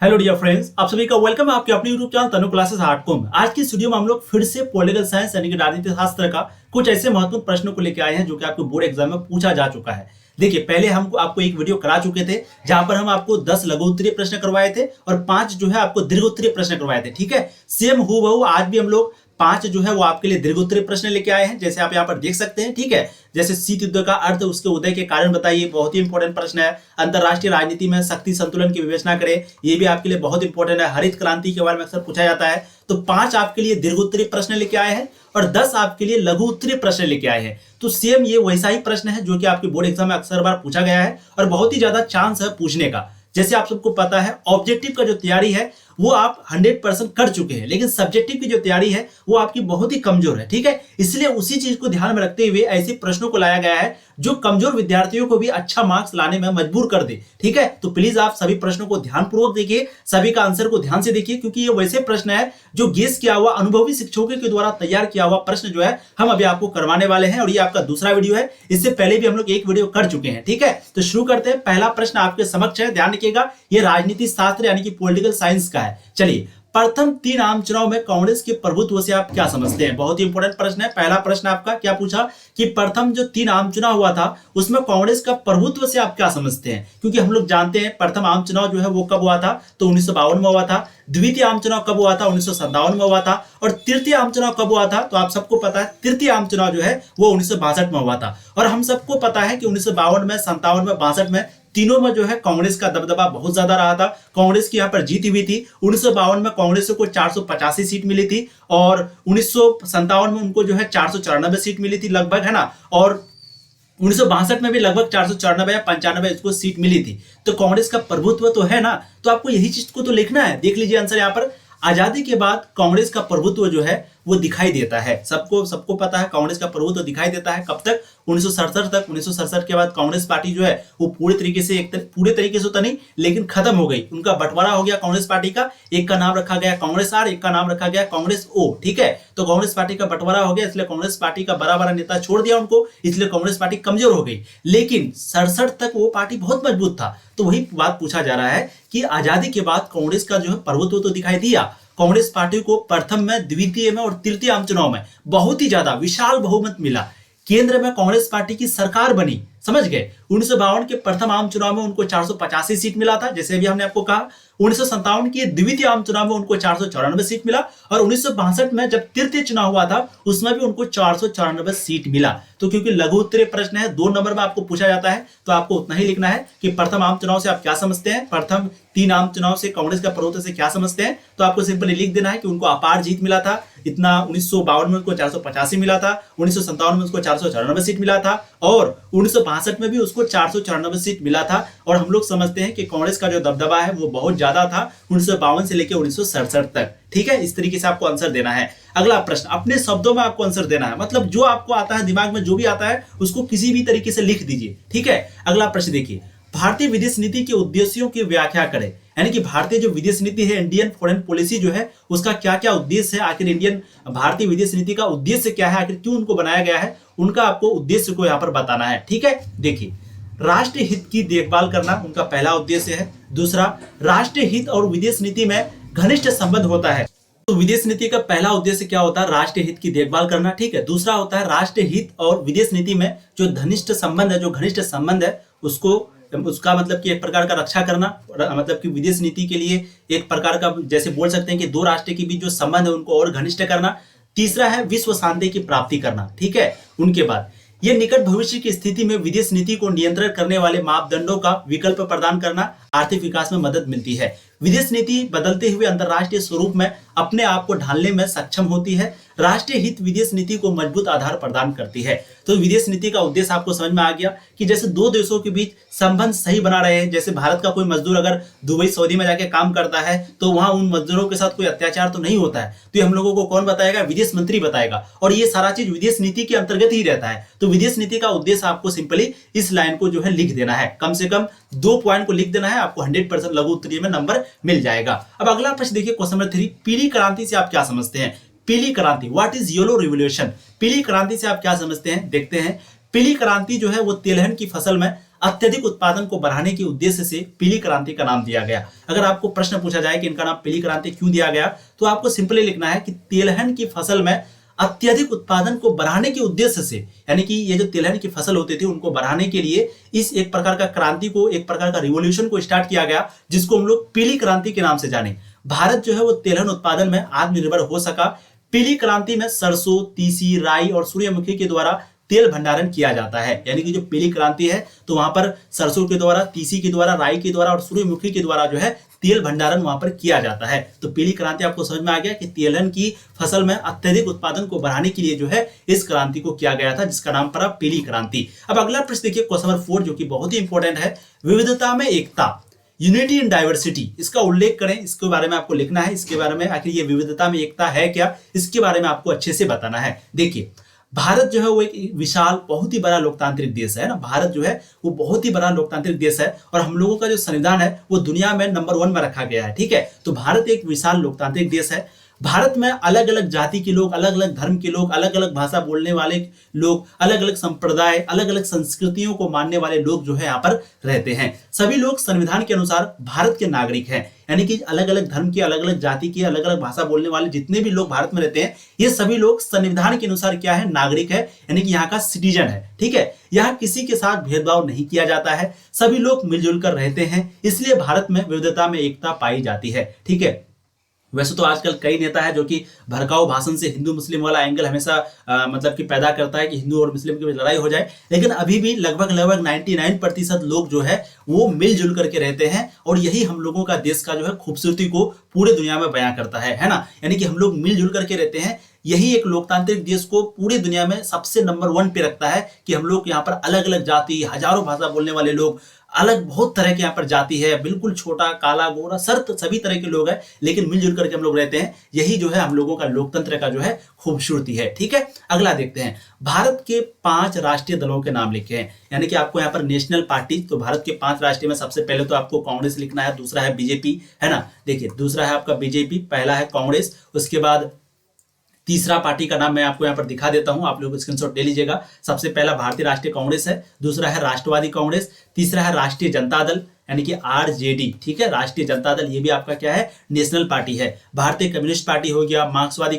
Hello dear friends, आप सभी का वेलकम है आपके अपने यूट्यूब चैनल तनु क्लासेस हार्डकोर में। आज की इस वीडियो में हम लोग फिर से पॉलिटिकल साइंस यानी कि राजनीति शास्त्र का कुछ ऐसे महत्वपूर्ण प्रश्नों को लेकर आए हैं जो कि आपको बोर्ड एग्जाम में पूछा जा चुका है। देखिए, पहले हम आपको एक वीडियो करा चुके थे जहां पर हम आपको 10 लघु उत्तरीय प्रश्न करवाए थे और 5 जो है आपको दीर्घ उत्तरीय प्रश्न करवाए थे। ठीक है, सेम हूबहू आज भी हम लोग 5 जो है वो आपके लिए दीर्घ उत्तरीय प्रश्न लेके आए हैं, जैसे आप यहाँ पर देख सकते हैं। ठीक है, जैसे शीत युद्ध का अर्थ, उसके उदय के कारण बताइए, बहुत ही इंपॉर्टेंट प्रश्न है। अंतरराष्ट्रीय राजनीति में शक्ति संतुलन की विवेचना करें, ये भी आपके लिए बहुत इंपॉर्टेंट है। हरित क्रांति के बारे में अक्सर पूछा जाता है। तो 5 आपके लिए दीर्घ उत्तरीय प्रश्न लेके आए हैं और 10 आपके लिए लघु उत्तरीय प्रश्न लेके आए हैं। तो सेम ये वैसा ही प्रश्न है जो कि आपके बोर्ड एग्जाम में अक्सर बार पूछा गया है और बहुत ही ज्यादा चांस है पूछने का। जैसे आप सबको पता है, ऑब्जेक्टिव का जो तैयारी है वो आप 100% कर चुके हैं, लेकिन सब्जेक्टिव की जो तैयारी है वो आपकी बहुत ही कमजोर है। ठीक है, इसलिए उसी चीज को ध्यान में रखते हुए ऐसे प्रश्नों को लाया गया है जो कमजोर विद्यार्थियों को भी अच्छा मार्क्स लाने में मजबूर कर दे। ठीक है, तो प्लीज आप सभी प्रश्नों को ध्यानपूर्वक देखिए, सभी का आंसर को ध्यान से देखिए, क्योंकि ये वैसे प्रश्न है जो गेस किया हुआ, अनुभवी शिक्षकों के द्वारा तैयार किया हुआ प्रश्न जो है हम अभी आपको करवाने वाले हैं। और ये आपका दूसरा वीडियो है, इससे पहले भी हम लोग एक वीडियो कर चुके हैं। ठीक है, तो शुरू करते हैं। पहला प्रश्न आपके समक्ष है, ध्यान रखिएगा, ये राजनीति शास्त्र यानी कि पॉलिटिकल साइंस का है। चलिए, प्रथम 3 आम चुनाव में कांग्रेस के प्रभुत्व से आप क्या समझते हैं? बहुत ही इंपॉर्टेंट प्रश्न है। पहला प्रश्न आपका क्या पूछा कि प्रथम जो 3 आम चुनाव हुआ था उसमें कांग्रेस का प्रभुत्व से आप क्या समझते हैं? क्योंकि हम लोग जानते हैं प्रथम आम चुनाव जो है वो कब हुआ था, तो 1952 में हुआ था। द्वितीय आम चुनाव कब हुआ था? 1957 में हुआ था। और तृतीय आम चुनाव कब हुआ था? तो आप सबको पता है तृतीय आम चुनाव जो है वो 1962 में हुआ था। और हम सबको पता है कि 1952 में, 57 में, 62 में, तीनों में जो है कांग्रेस का दबदबा बहुत ज्यादा रहा था। कांग्रेस की यहाँ पर जीत हुई थी। 1952 में कांग्रेस को 485 सीट मिली थी और 1957 में उनको जो है 494 सीट मिली थी लगभग, है ना। और 1962 में भी लगभग 494 या 95 इसको सीट मिली थी। तो कांग्रेस का प्रभुत्व तो है ना, तो आपको यही चीज को तो लिखना है। देख लीजिए आंसर यहाँ पर, आजादी के बाद कांग्रेस का प्रभुत्व जो है वो दिखाई देता है। सबको पता है कांग्रेस का प्रभुत्व दिखाई देता है कब तक? 1967 तक। 1967 के बाद कांग्रेस पार्टी जो है वो पूरे तरीके से तो नहीं, लेकिन खत्म हो गई। उनका बंटवारा हो गया कांग्रेस पार्टी का। एक का नाम रखा गया कांग्रेस आर, एक का नाम रखा गया कांग्रेस ओ। ठीक है, तो कांग्रेस पार्टी का बंटवारा हो गया, इसलिए कांग्रेस पार्टी का बड़ा नेता छोड़ दिया उनको, इसलिए कांग्रेस पार्टी कमजोर हो गई। लेकिन 67 तक वो पार्टी बहुत मजबूत था। तो वही बात पूछा जा रहा है कि आजादी के बाद कांग्रेस का जो है प्रभुत्व तो दिखाई दिया। कांग्रेस पार्टी को प्रथम में, द्वितीय में और तृतीय आम चुनाव में बहुत ही ज्यादा विशाल बहुमत मिला। केंद्र में कांग्रेस पार्टी की सरकार बनी, समझ गए। 1952 के प्रथम आम चुनाव में उनको 485 सीट मिला था, जैसे अभी हमने आपको कहा। 1957 के द्वितीय आम चुनाव में उनको 494 सीट मिला और 1962 में जब तृतीय चुनाव हुआ था उसमें भी उनको 494 सीट मिला। तो क्योंकि लघु उत्तरीय प्रश्न है, 2 नंबर में आपको पूछा जाता है, तो आपको उतना ही लिखना है कि प्रथम आम चुनाव से आप क्या समझते हैं, प्रथम 3 आम चुनाव से कांग्रेस का प्रभुत्व से क्या समझते हैं। तो आपको सिंपली लिख देना है कि उनको अपार जीत मिला था इतना। 1952 में उनको 485 मिला था, 1957 में उसको 494 सीट मिला था और 1962 में भी उसको 494 सीट मिला था। और हम लोग समझते हैं कि कांग्रेस का जो दबदबा है वो बहुत ज्यादा था 1952 से लेकर 1967 तक। ठीक है, इस तरीके से आपको आंसर देना है। अगला प्रश्न, अपने शब्दों में आपको आंसर देना है, मतलब जो आपको आता है, दिमाग में जो भी आता है उसको किसी भी तरीके से लिख दीजिए। ठीक है, अगला प्रश्न देखिए, भारतीय विदेश नीति के उद्देश्यों की व्याख्या करें। यानी कि भारतीय जो विदेश नीति है, इंडियन फॉरेन पॉलिसी जो है, उसका क्या क्या उद्देश्य है, आखिर भारतीय विदेश नीति का उद्देश्य क्या है, आखिर क्यों उनको बनाया गया है, उनका आपको उद्देश्य को यहाँ पर बताना है। ठीक है, देखिए, राष्ट्रीय हित की देखभाल करना उनका पहला उद्देश्य है। दूसरा, राष्ट्रीय हित और विदेश नीति में घनिष्ठ संबंध होता है। तो विदेश नीति का पहला उद्देश्य क्या होता है? राष्ट्रीय हित की देखभाल करना। ठीक है, दूसरा होता है राष्ट्रीय हित और विदेश नीति में जो घनिष्ठ संबंध है, जो घनिष्ठ संबंध है उसका मतलब कि एक प्रकार का रक्षा करना, मतलब कि विदेश नीति के लिए एक प्रकार का, जैसे बोल सकते हैं कि 2 राष्ट्र के बीच जो संबंध है उनको और घनिष्ठ करना। तीसरा है विश्व शांति की प्राप्ति करना। ठीक है, उनके बाद ये निकट भविष्य की स्थिति में विदेश नीति को नियंत्रण करने वाले मापदंडों का विकल्प प्रदान करना, आर्थिक विकास में मदद मिलती है। विदेश नीति बदलते हुए अंतरराष्ट्रीय स्वरूप में अपने आप को ढालने में सक्षम होती है। राष्ट्रीय हित विदेश नीति को मजबूत आधार प्रदान करती है। तो विदेश नीति का उद्देश्य आपको समझ में आ गया कि जैसे 2 देशों के बीच संबंध सही बना रहे हैं। जैसे भारत का कोई मजदूर अगर दुबई, सऊदी में जाके काम करता है तो वहां उन मजदूरों के साथ कोई अत्याचार तो नहीं होता है। तो ये हम लोगों को कौन बताएगा? विदेश मंत्री बताएगा। और ये सारा चीज विदेश नीति के अंतर्गत ही रहता है। तो विदेश नीति का उद्देश्य आपको सिंपली इस लाइन को जो है लिख देना है, कम से कम 2 पॉइंट को लिख देना है, आपको 100% लघु उत्तरीय में नंबर मिल जाएगा। अब अगला प्रश्न देखिए, क्वेश्चन नंबर 3, पीली क्रांति से आप क्या समझते हैं? पीली क्रांति, व्हाट इज येलो रिवॉल्यूशन? पीली क्रांति से आप क्या समझते हैं? देखते हैं। पीली क्रांति जो है वो तिलहन की फसल में अत्यधिक उत्पादन को बढ़ाने के उद्देश्य से पीली क्रांति का नाम दिया गया। अगर आपको प्रश्न पूछा जाए कि इनका नाम पीली क्रांति क्यों दिया गया, तो आपको सिंपली लिखना है कि तिलहन की फसल में अत्यधिक उत्पादन को बढ़ाने के उद्देश्य से, यानी कि ये जो तिलहन की फसल होती थी उनको बढ़ाने के लिए इस एक प्रकार का क्रांति को, एक प्रकार का रिवॉल्यूशन को स्टार्ट किया गया, जिसको हम लोग पीली क्रांति के नाम से जाने। भारत जो है वो तिलहन उत्पादन में आत्मनिर्भर हो सका। पीली क्रांति में सरसों, तीसी, राई और सूर्यमुखी के द्वारा तेल भंडारण किया जाता है। यानी कि जो पीली क्रांति है तो वहां पर सरसों के द्वारा, तीसी के द्वारा, राई के द्वारा और सूर्यमुखी के द्वारा जो है तेल भंडारण वहां पर किया जाता है। तो पीली क्रांति आपको समझ में आ गया कि तिलहन की फसल में अत्यधिक उत्पादन को बढ़ाने के लिए जो है इस क्रांति को किया गया था, जिसका नाम पड़ा पीली क्रांति। अब अगला प्रश्न देखिए, क्वेश्चन नंबर 4, जो कि बहुत ही इंपॉर्टेंट है। विविधता में एकता, यूनिटी इन डाइवर्सिटी, इसका उल्लेख करें, इसके बारे में आपको लिखना है। इसके बारे में आखिर ये विविधता में एकता है क्या, इसके बारे में आपको अच्छे से बताना है। देखिए, भारत जो है वो एक विशाल, बहुत ही बड़ा लोकतांत्रिक देश है ना। भारत जो है वो बहुत ही बड़ा लोकतांत्रिक देश है और हम लोगों का जो संविधान है वो दुनिया में नंबर 1 में रखा गया है। ठीक है, तो भारत एक विशाल लोकतांत्रिक देश है। भारत में अलग अलग जाति के लोग, अलग अलग धर्म के लोग, अलग अलग भाषा बोलने वाले लोग, अलग अलग संप्रदाय, अलग अलग संस्कृतियों को मानने वाले लोग जो है यहाँ पर रहते हैं। सभी लोग संविधान के अनुसार भारत के नागरिक हैं। यानी कि अलग अलग धर्म के, अलग अलग जाति के, अलग अलग भाषा बोलने वाले जितने भी लोग भारत में रहते हैं, ये सभी लोग संविधान के अनुसार क्या है, नागरिक है, यानी कि यहाँ का सिटीजन है। ठीक है, यहाँ किसी के साथ भेदभाव नहीं किया जाता है, सभी लोग मिलजुल कर रहते हैं, इसलिए भारत में विविधता में एकता पाई जाती है। ठीक है, वैसे तो आजकल कई नेता है जो कि भड़काऊ भाषण से हिंदू मुस्लिम वाला एंगल हमेशा मतलब कि पैदा करता है कि हिंदू और मुस्लिम की लड़ाई हो जाए, लेकिन अभी भी लगभग 99% लोग जो है वो मिलजुल करके रहते हैं और यही हम लोगों का देश का जो है खूबसूरती को पूरे दुनिया में बयां करता है ना। यानी कि हम लोग मिलजुल करके रहते हैं, यही एक लोकतांत्रिक देश को पूरी दुनिया में सबसे नंबर 1 पे रखता है कि हम लोग यहाँ पर अलग अलग जाति, हजारों भाषा बोलने वाले लोग, अलग बहुत तरह के यहाँ पर जाति है, बिल्कुल छोटा, काला, गोरा, सभी तरह के लोग हैं, लेकिन मिलजुल करके हम लोग रहते हैं। यही जो है हम लोगों का लोकतंत्र का जो है खूबसूरती है। ठीक है, अगला देखते हैं। भारत के 5 राष्ट्रीय दलों के नाम लिखे हैं, यानी कि आपको यहाँ पर नेशनल पार्टी, तो भारत के 5 राष्ट्रीय में सबसे पहले तो आपको कांग्रेस लिखना है, दूसरा है बीजेपी, है ना। देखिए, दूसरा है आपका बीजेपी, पहला है कांग्रेस, उसके बाद तीसरा पार्टी का नाम मैं आपको यहाँ पर दिखा देता हूं, आप लोग स्क्रीनशॉट ले लीजिएगा। सबसे पहला भारतीय राष्ट्रीय कांग्रेस है, दूसरा है राष्ट्रवादी कांग्रेस, तीसरा है राष्ट्रीय जनता दल यानी कि आरजेडी। ठीक है, राष्ट्रीय जनता दल, ये भी आपका क्या है, नेशनल पार्टी है। भारतीय कम्युनिस्ट पार्टी हो गया, मार्क्सवादी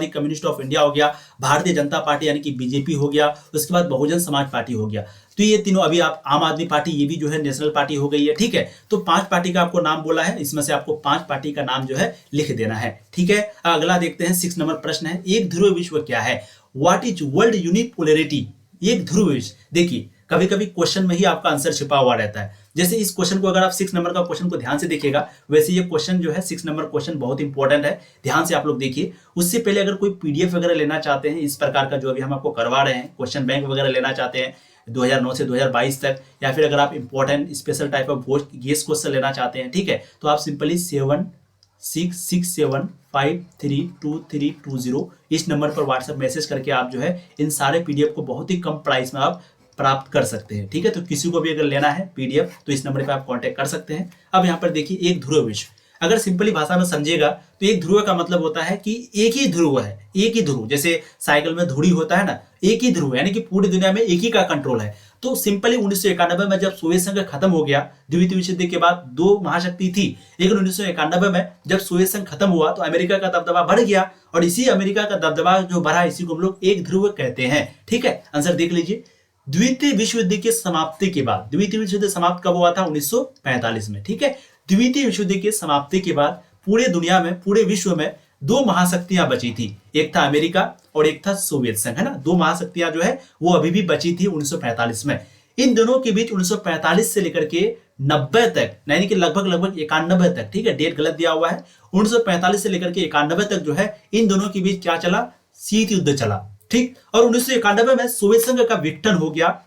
कम्युनिस्ट ऑफ इंडिया हो गया, भारतीय जनता पार्टी यानी कि बीजेपी हो गया, उसके बाद बहुजन समाज पार्टी हो गया। तो ये तीनों, अभी आप आम आदमी पार्टी, ये भी जो है नेशनल पार्टी हो गई है। ठीक है, तो 5 पार्टी का आपको नाम बोला है, इसमें से आपको 5 पार्टी का नाम जो है लिख देना है। ठीक है, अगला देखते हैं, 6 नंबर प्रश्न है, एक ध्रुव विश्व क्या है? What is world unipolarity? एक ध्रुव विश्व, देखिए कभी कभी क्वेश्चन में ही आपका आंसर छिपा हुआ रहता है। जैसे इस क्वेश्चन को अगर आप 6 नंबर का क्वेश्चन को ध्यान से देखिएगा, वैसे ये क्वेश्चन जो है 6 नंबर क्वेश्चन बहुत इंपॉर्टेंट है, ध्यान से आप लोग देखिए। उससे पहले अगर कोई पीडीएफ वगैरह लेना चाहते हैं इस प्रकार का जो अभी हम आपको करवा रहे हैं, क्वेश्चन बैंक वगैरह लेना चाहते हैं 2009 से 2022 तक, या फिर अगर आप important special type of guest question लेना चाहते हैं, ठीक है, तो आप सिंपली 7667532320 इस नंबर पर व्हाट्सएप मैसेज करके आप जो है इन सारे पीडीएफ को बहुत ही कम प्राइस में आप प्राप्त कर सकते हैं। ठीक है, तो किसी को भी अगर लेना है पीडीएफ तो इस नंबर पे आप कांटेक्ट कर सकते हैं। अब यहाँ पर देखिए, एक ध्रुव विश्व, अगर सिंपली भाषा में समझिएगा तो एक ध्रुव का मतलब होता है कि एक ही ध्रुव है, एक ही ध्रुव, जैसे साइकिल में धुरी होता है ना, एक ही ध्रुव, यानी कि पूरी दुनिया में एक ही का कंट्रोल है। तो सिंपली 1991 में जब सोवियत संघ खत्म हो गया, द्वितीय विश्व युद्ध के बाद 2 महाशक्ति थी, लेकिन 1991 में जब सोवियत संघ खत्म हुआ तो अमेरिका का दबदबा बढ़ गया, और इसी अमेरिका का दबदबा जो बढ़ा, इसी को हम लोग एक ध्रुव कहते हैं। ठीक है, आंसर देख लीजिए। द्वितीय विश्व युद्ध की समाप्ति के बाद, द्वितीय विश्व युद्ध समाप्त कब हुआ था? 1945 में। ठीक है, द्वितीय विश्व युद्ध की समाप्ति के बाद पूरे दुनिया में, पूरे विश्व में 2 महाशक्तियां बची थी, एक था अमेरिका और एक था सोवियत संघ, है ना। 2 महाशक्तियां जो है वो अभी भी बची थी 1945 में। इन दोनों के बीच 1945 से लेकर के 90 तक, यानी कि लगभग 91 तक, ठीक है, डेट गलत दिया हुआ है, 1945 से लेकर के 91 तक जो है इन दोनों के बीच क्या चला? शीत युद्ध चला। ठीक, और 1991 में सोवियत संघ का विघटन हो गया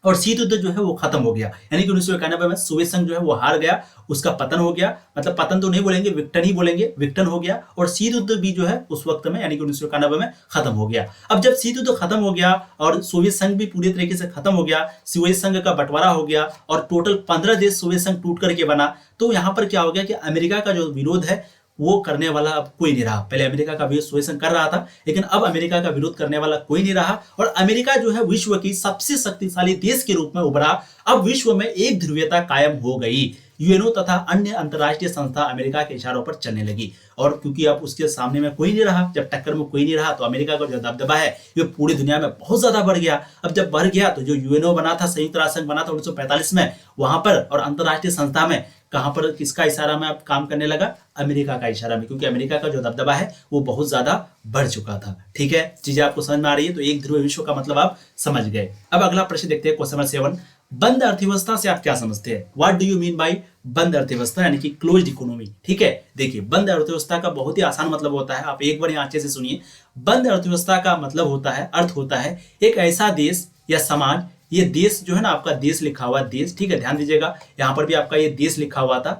और शीत युद्ध जो है वो खत्म हो गया, यानी कि 1991 में सोवियत संघ जो है वो हार गया, उसका पतन हो गया, मतलब पतन तो नहीं बोलेंगे, विघटन ही बोलेंगे, विघटन हो गया, और शीत युद्ध भी जो है उस वक्त में, यानी कि 1991 में खत्म हो गया। अब जब शीत युद्ध खत्म हो गया और सोवियत संघ भी पूरी तरीके से खत्म हो गया, सोवियत संघ का बंटवारा हो गया और टोटल 15 देश सोवियत संघ टूट करके बना, तो यहाँ पर क्या हो गया कि अमेरिका का जो विरोध है वो करने वाला अब कोई नहीं रहा। पहले अमेरिका का विरोध सोएसन कर रहा था, लेकिन अब अमेरिका का विरोध करने वाला कोई नहीं रहा और अमेरिका जो है विश्व की सबसे शक्तिशाली देश के रूप में उभरा। अब विश्व में एक ध्रुवीयता कायम हो गई। यूएनओ तथा अन्य अंतर्राष्ट्रीय संस्था अमेरिका के इशारों पर चलने लगी और क्योंकि अब उसके सामने में कोई नहीं रहा, जब टक्कर में कोई नहीं रहा तो अमेरिका का जो दबदबा है ये पूरी दुनिया में बहुत ज्यादा बढ़ गया। अब जब बढ़ गया तो जो यूएनओ बना था, संयुक्त राष्ट्र संघ बना था 1945 में, वहां पर और अंतर्राष्ट्रीय संस्था में कहां पर किसका इशारा में अब काम करने लगा? अमेरिका का इशारा में, क्योंकि अमेरिका का जो दबदबा है वो बहुत ज्यादा बढ़ चुका था। ठीक है, चीजें आपको समझ में आ रही है? तो एक ध्रुव विश्व का मतलब आप समझ गए। अब अगला प्रश्न देखते हैं, क्वेश्चन नंबर 7। बंद अर्थव्यवस्था से आप क्या समझते हैं? What do you mean by बंद अर्थव्यवस्था, यानी कि क्लोज्ड इकोनॉमी। ठीक है, देखिए बंद अर्थव्यवस्था का बहुत ही आसान मतलब होता है, आप एक बार यहाँ अच्छे से सुनिए। बंद अर्थव्यवस्था का मतलब होता है, अर्थ होता है एक ऐसा देश या समाज, ये देश जो है ना, आपका देश लिखा हुआ देश, ठीक है, ध्यान दीजिएगा, यहाँ पर भी आपका ये देश लिखा हुआ था,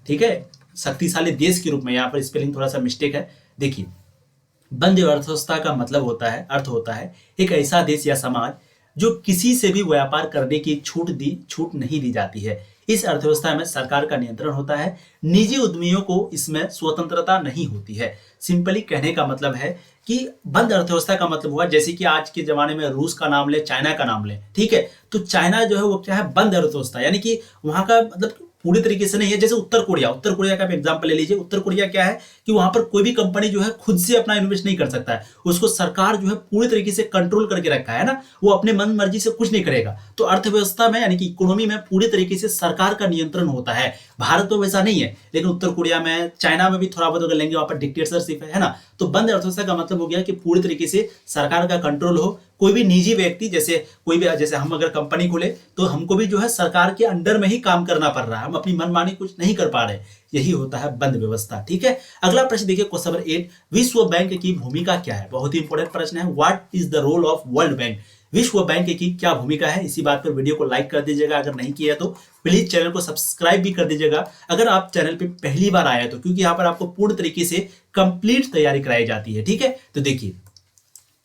ठीक है, शक्तिशाली देश के रूप में, यहाँ पर स्पेलिंग थोड़ा सा मिस्टेक है। देखिए बंद अर्थव्यवस्था का मतलब होता है, अर्थ होता है एक ऐसा देश या समाज जो किसी से भी व्यापार करने की छूट नहीं दी जाती है। इस अर्थव्यवस्था में सरकार का नियंत्रण होता है, निजी उद्यमियों को इसमें स्वतंत्रता नहीं होती है। सिंपली कहने का मतलब है कि बंद अर्थव्यवस्था का मतलब हुआ, जैसे कि आज के जमाने में रूस का नाम ले, चाइना का नाम ले, ठीक है, तो चाइना जो है वो क्या है? बंद अर्थव्यवस्था, यानी कि वहां का मतलब पूरी तरीके से नहीं है। जैसे उत्तर कोरिया का आप एग्जांपल ले लीजिए। उत्तर कोरिया क्या है कि वहां पर कोई भी कंपनी जो है खुद से अपना इन्वेस्ट नहीं कर सकता है, उसको सरकार जो है पूरी तरीके से कंट्रोल करके रखा है ना, वो अपने मन मर्जी से कुछ नहीं करेगा। तो अर्थव्यवस्था में यानी कि इकोनॉमी में पूरी तरीके से सरकार का नियंत्रण होता है। भारत तो वैसा नहीं है, लेकिन उत्तर कोरिया में, चाइना में भी थोड़ा बहुत अगर लेंगे, वहां पर डिक्टेटरशिप है ना। तो बंद अर्थव्यवस्था का मतलब हो गया कि पूरी तरीके से सरकार का कंट्रोल हो, कोई भी निजी व्यक्ति, जैसे हम अगर कंपनी खोले तो हमको भी जो है सरकार के अंडर में ही काम करना पड़ रहा है, हम अपनी मनमानी कुछ नहीं कर पा रहे, यही होता है बंद व्यवस्था। ठीक है, अगला प्रश्न देखिए, क्वेश्चन नंबर 8। विश्व बैंक की भूमिका क्या है? बहुत ही इंपॉर्टेंट प्रश्न है। What is the role of world bank? विश्व बैंक की क्या भूमिका है? इसी बात पर वीडियो को लाइक कर दीजिएगा, अगर नहीं किया तो प्लीज चैनल को सब्सक्राइब भी कर दीजिएगा अगर आप चैनल पे पहली बार आए तो, क्योंकि यहाँ पर आपको पूर्ण तरीके से कंप्लीट तैयारी कराई जाती है। ठीक है, तो देखिए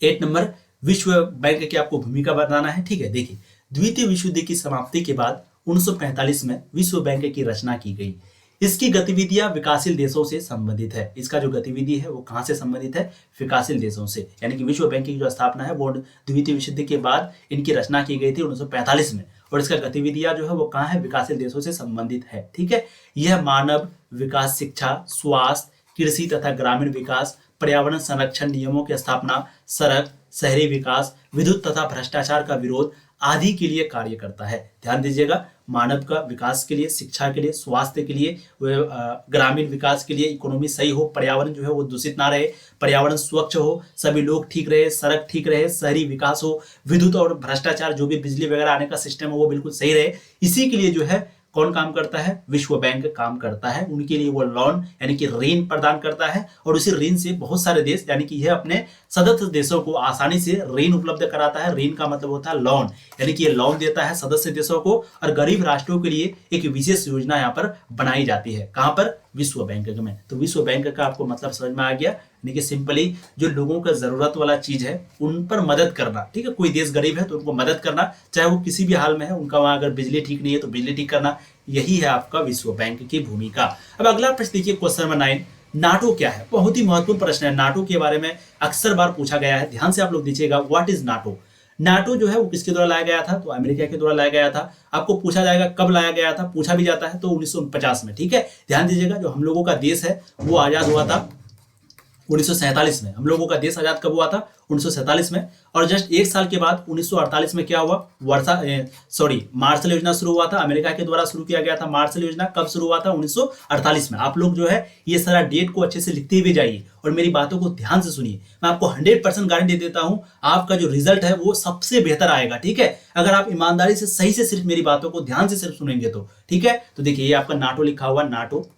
8 नंबर, विश्व बैंक की आपको भूमिका बताना है। ठीक है, देखिए द्वितीय विश्व युद्ध की समाप्ति के बाद 1945 में विश्व बैंक की रचना की गई। इसकी गतिविधियां विकासशील देशों से संबंधित है। इसका जो गतिविधि है वो कहां से संबंधित है? विकासशील देशों से, यानी कि विश्व बैंक की जो स्थापना है वो द्वितीय विश्व युद्ध के बाद इनकी रचना की गई थी 1945 में, और इसका गतिविधियां जो है वो कहां है? विकासशील देशों से संबंधित है। ठीक है, यह मानव विकास, शिक्षा, स्वास्थ्य, कृषि तथा ग्रामीण विकास, पर्यावरण संरक्षण नियमों की स्थापना, सड़क, शहरी विकास, विद्युत तथा भ्रष्टाचार का विरोध आदि के लिए कार्य करता है। ध्यान दीजिएगा, मानव का विकास के लिए, शिक्षा के लिए, स्वास्थ्य के लिए, ग्रामीण विकास के लिए, इकोनॉमी सही हो, पर्यावरण जो है वो दूषित ना रहे, पर्यावरण स्वच्छ हो, सभी लोग ठीक रहे, सड़क ठीक रहे, शहरी विकास हो, विद्युत और भ्रष्टाचार जो भी बिजली वगैरह आने का सिस्टम है वो बिल्कुल सही रहे। इसी के लिए जो है कौन काम करता है? विश्व बैंक काम करता है। उनके लिए वो लोन यानी कि ऋण प्रदान करता है, और उसी ऋण से बहुत सारे देश यानी कि यह अपने सदस्य देशों को आसानी से ऋण उपलब्ध कराता है। ऋण का मतलब होता है लोन, यानी कि ये लोन देता है सदस्य देशों को, और गरीब राष्ट्रों के लिए एक विशेष योजना यहाँ पर बनाई जाती है। कहाँ पर? विश्व बैंक में। तो विश्व बैंक का आपको मतलब समझ में आ गया, यानी कि सिंपली जो लोगों का जरूरत वाला चीज है उन पर मदद करना। ठीक है, कोई देश गरीब है तो उनको मदद करना, चाहे वो किसी भी हाल में है, उनका वहां अगर बिजली ठीक नहीं है तो बिजली ठीक करना, यही है आपका विश्व बैंक की भूमिका। अब अगला प्रश्न देखिए, क्वेश्चन नंबर 9। नाटो क्या है? बहुत ही महत्वपूर्ण प्रश्न है। नाटो के बारे में अक्सर बार पूछा गया है, ध्यान से आप लोग दीजिएगा। What is NATO? नाटो जो है वो किसके द्वारा लाया गया था? तो अमेरिका के द्वारा लाया गया था। आपको पूछा जाएगा कब लाया गया था, पूछा भी जाता है, तो 1949 में। ठीक है, ध्यान दीजिएगा, जो हम लोगों का देश है वो आजाद हुआ था 1947 में। हम लोगों का देश आजाद कब हुआ था? 1947 में। और जस्ट एक साल के बाद 1948 में क्या हुआ? मार्शल योजना शुरू हुआ था, अमेरिका के द्वारा शुरू किया गया था। मार्शल योजना कब शुरू हुआ था? 1948 में। आप लोग जो है ये सारा डेट को अच्छे से लिखते हुए जाइए और मेरी बातों को ध्यान से सुनिए। मैं आपको 100% गारंटी दे देता हूं, आपका जो रिजल्ट है वो सबसे बेहतर आएगा। ठीक है, अगर आप ईमानदारी से सही से सिर्फ मेरी बातों को ध्यान से सिर्फ सुनेंगे तो। ठीक है, तो देखिए ये आपका नाटो लिखा हुआ, नाटो।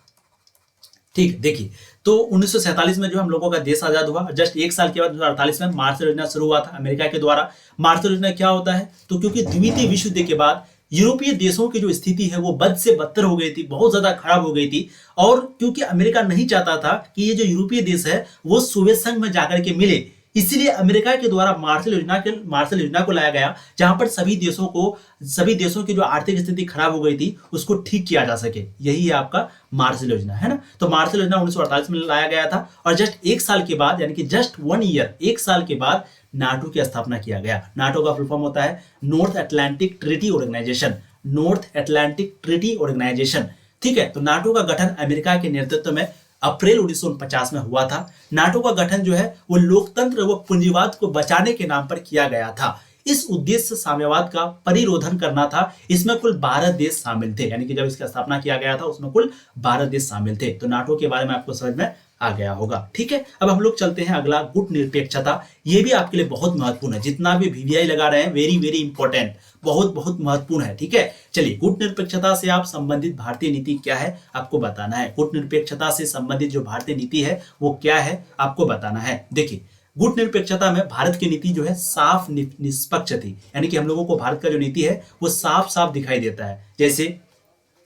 ठीक, देखिए तो 1947 में जो हम लोगों का देश आजाद हुआ, जस्ट एक साल के बाद 1948 में मार्शल योजना शुरू हुआ था अमेरिका के द्वारा। मार्शल योजना क्या होता है? तो क्योंकि द्वितीय विश्व युद्ध के बाद यूरोपीय देशों की जो स्थिति है वो बद से बदतर हो गई थी, बहुत ज्यादा खराब हो गई थी, और क्योंकि अमेरिका नहीं चाहता था कि ये जो यूरोपीय देश है वो सोवियत संघ में जाकर के मिले, इसीलिए अमेरिका के द्वारा मार्शल योजना को लाया गया, जहां पर सभी देशों की जो आर्थिक स्थिति खराब हो गई थी उसको ठीक किया जा सके। यही है आपका मार्शल योजना, है ना। तो मार्शल योजना 1948 में लाया गया था और जस्ट एक साल के बाद, यानी कि जस्ट 1 ईयर, एक साल के बाद नाटो की स्थापना किया गया। नाटो का फुल फॉर्म होता है north Atlantic treaty organization, north Atlantic treaty organization. ठीक है, तो नाटो का गठन अमेरिका के नेतृत्व में अप्रैल 1949 में हुआ था। नाटो का गठन जो है वो लोकतंत्र व पूंजीवाद को बचाने के नाम पर किया गया था। इस उद्देश्य से साम्यवाद का परिरोधन करना था। इसमें कुल 12 देश शामिल थे, यानी कि जब इसकी स्थापना किया गया था उसमें कुल 12 देश शामिल थे। तो नाटो के बारे में आपको समझ में आ गया होगा। ठीक है, अब हम लोग चलते हैं अगला, गुट निरपेक्षता। ये भी आपके लिए बहुत महत्वपूर्ण है, जितना भी वीवीआई लगा रहे हैं, वेरी वेरी इंपॉर्टेंट, बहुत बहुत महत्वपूर्ण है। ठीक है, चलिए, गुट निरपेक्षता से आप संबंधित भारतीय नीति क्या है आपको बताना है। गुट निरपेक्षता से संबंधित जो भारतीय नीति है वो क्या है आपको बताना है। देखिए, गुट निरपेक्षता में भारत की नीति जो है साफ निष्पक्ष थी, यानी कि हम लोगों को भारत का जो नीति है वो साफ साफ दिखाई देता है। जैसे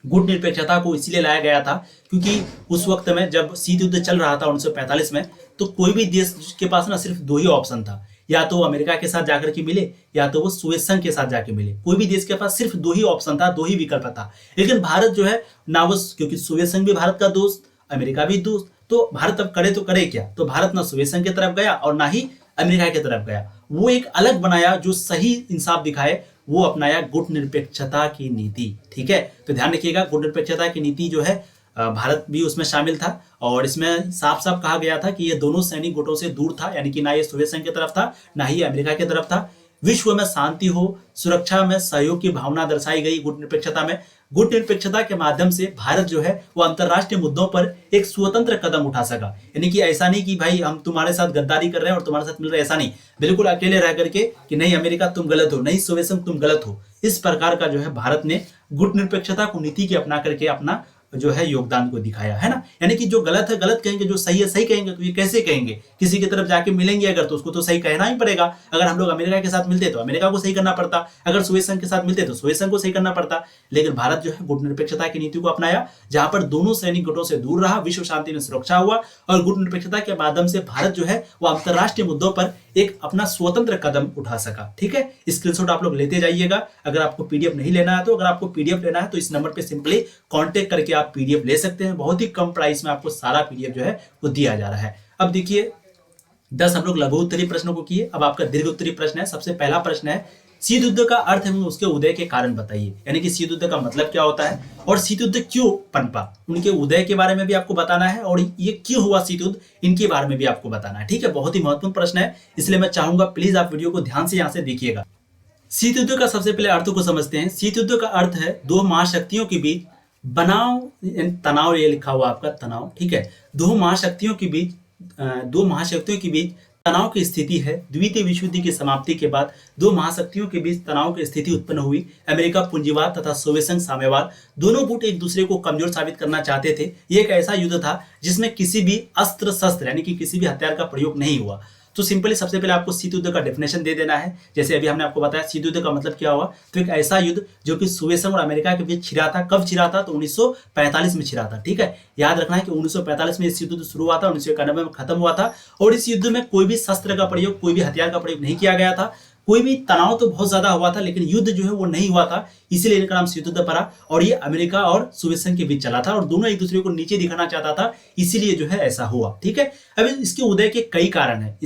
गुट निरपेक्षता को इसलिए लाया गया था क्योंकि उस वक्त में जब शीत युद्ध चल रहा था 1945 में, तो कोई भी देश के पास ना सिर्फ 2 ही ऑप्शन था, या तो वो अमेरिका के साथ जाकर के मिले या तो वो सोवियत संघ के साथ जाके मिले। कोई भी देश के पास सिर्फ 2 ही ऑप्शन था, 2 ही विकल्प था। लेकिन भारत जो है ना, वो क्योंकि सोवियत संघ भी भारत का दोस्त, अमेरिका भी दोस्त, तो भारत अब करे तो करे क्या। तो भारत ना सोवियत संघ की तरफ गया और ना ही अमेरिका की तरफ गया, वो एक अलग बनाया जो सही इंसाफ दिखाए, वो अपनाया गुट निरपेक्षता की नीति। ठीक है, तो ध्यान रखिएगा, गुट निरपेक्षता की नीति जो है भारत भी उसमें शामिल था और इसमें साफ साफ कहा गया था कि ये दोनों सैनिक गुटों से दूर था, यानी कि ना ये सोवियत संघ की तरफ था ना ही अमेरिका की तरफ था। विश्व में शांति हो, सुरक्षा में सहयोग की भावना दर्शाई गई गुट निरपेक्षता में। गुट निरपेक्षता के माध्यम से भारत जो है वो अंतर्राष्ट्रीय मुद्दों पर एक स्वतंत्र कदम उठा सका, यानी कि ऐसा नहीं कि भाई हम तुम्हारे साथ गद्दारी कर रहे हैं और तुम्हारे साथ मिल रहे हैं, ऐसा नहीं, बिल्कुल अकेले रह करके कि नहीं अमेरिका तुम गलत हो, नहीं सोवियत संघ तुम गलत हो। इस प्रकार का जो है भारत ने गुट निरपेक्षता को नीति की अपना करके अपना जो है योगदान को दिखाया, है ना। यानी कि जो गलत है गलत कहेंगे, जो सही है सही कहेंगे। तो ये कैसे कहेंगे, किसी की तरफ जाके मिलेंगे अगर तो उसको तो सही कहना ही पड़ेगा। अगर हम लोग अमेरिका के साथ मिलते तो अमेरिका को सही करना पड़ता, अगर सोवियत संघ के साथ मिलते तो सोवियत संघ को सही करना पड़ता। लेकिन भारत जो है गुट निरपेक्षता की नीति को अपनाया, जहां पर दोनों सैनिक गुटों से दूर रहा, विश्व शांति में सुरक्षा हुआ और गुट निरपेक्षता के माध्यम से भारत जो है वो अंतर्राष्ट्रीय मुद्दों पर एक अपना स्वतंत्र कदम उठा सका। ठीक है, स्क्रीनशॉट आप लोग लेते जाइएगा। अगर आपको पीडीएफ नहीं लेना है तो अगर आपको पीडीएफ लेना है तो इस नंबर पे सिंपली कांटेक्ट करके आप पीडीएफ ले सकते हैं। बहुत ही कम प्राइस में आपको सारा पीडीएफ जो है वो दिया जा रहा है। अब देखिए, 10 हम लोग लघु उत्तरीय प्रश्नों को किए, अब आपका दीर्घ उत्तरीय प्रश्न है। सबसे पहला प्रश्न है, शीत युद्ध का अर्थ एवं उसके उदय के कारण बताइए, यानी कि शीत युद्ध का मतलब क्या होता है और शीत युद्ध क्यों पनपा, उनके उदय के बारे में भी आपको बताना है और ये क्यों हुआ शीत युद्ध, इनके बारे में भी आपको बताना है। ठीक है, बहुत ही महत्वपूर्ण प्रश्न है, इसलिए मैं चाहूंगा प्लीज आप वीडियो को ध्यान से यहाँ से देखिएगा। शीत युद्ध का सबसे पहले अर्थ को समझते हैं। शीत युद्ध का अर्थ है 2 महाशक्तियों के बीच तनाव, ये लिखा हुआ आपका तनाव। ठीक है, 2 महाशक्तियों के बीच तनाव की स्थिति है। द्वितीय विश्व युद्ध की समाप्ति के बाद 2 महाशक्तियों के बीच तनाव की स्थिति उत्पन्न हुई। अमेरिका पूंजीवाद तथा सोवियत संघ साम्यवाद, दोनों गुट एक दूसरे को कमजोर साबित करना चाहते थे। ये एक ऐसा युद्ध था जिसमें किसी भी अस्त्र शस्त्र यानी कि किसी भी हथियार का प्रयोग नहीं हुआ। तो सिंपली सबसे पहले आपको शीत युद्ध का डेफिनेशन दे देना है। जैसे अभी हमने आपको बताया शीत युद्ध का मतलब क्या हुआ, तो एक ऐसा युद्ध जो कि सोवियत संघ और अमेरिका के बीच छिड़ा था। कब छिड़ा था, तो 1945 में छिड़ा था। ठीक है, याद रखना है कि 1945 में इस युद्ध शुरू हुआ था, 1991 में खत्म हुआ था और इस युद्ध में कोई भी शस्त्र का प्रयोग, कोई भी हथियार का प्रयोग नहीं किया गया था। कोई भी तनाव तो बहुत ज्यादा हुआ था लेकिन युद्ध जो है वो नहीं हुआ था, इसीलिए इनका नाम शीत युद्ध पड़ा। और ये अमेरिका और सोवियत संघ के बीच चला था और दोनों एक दूसरे को नीचे दिखाना चाहता था, इसीलिए जो है ऐसा हुआ। ठीक है, अब इसके उदय के कई कारण है,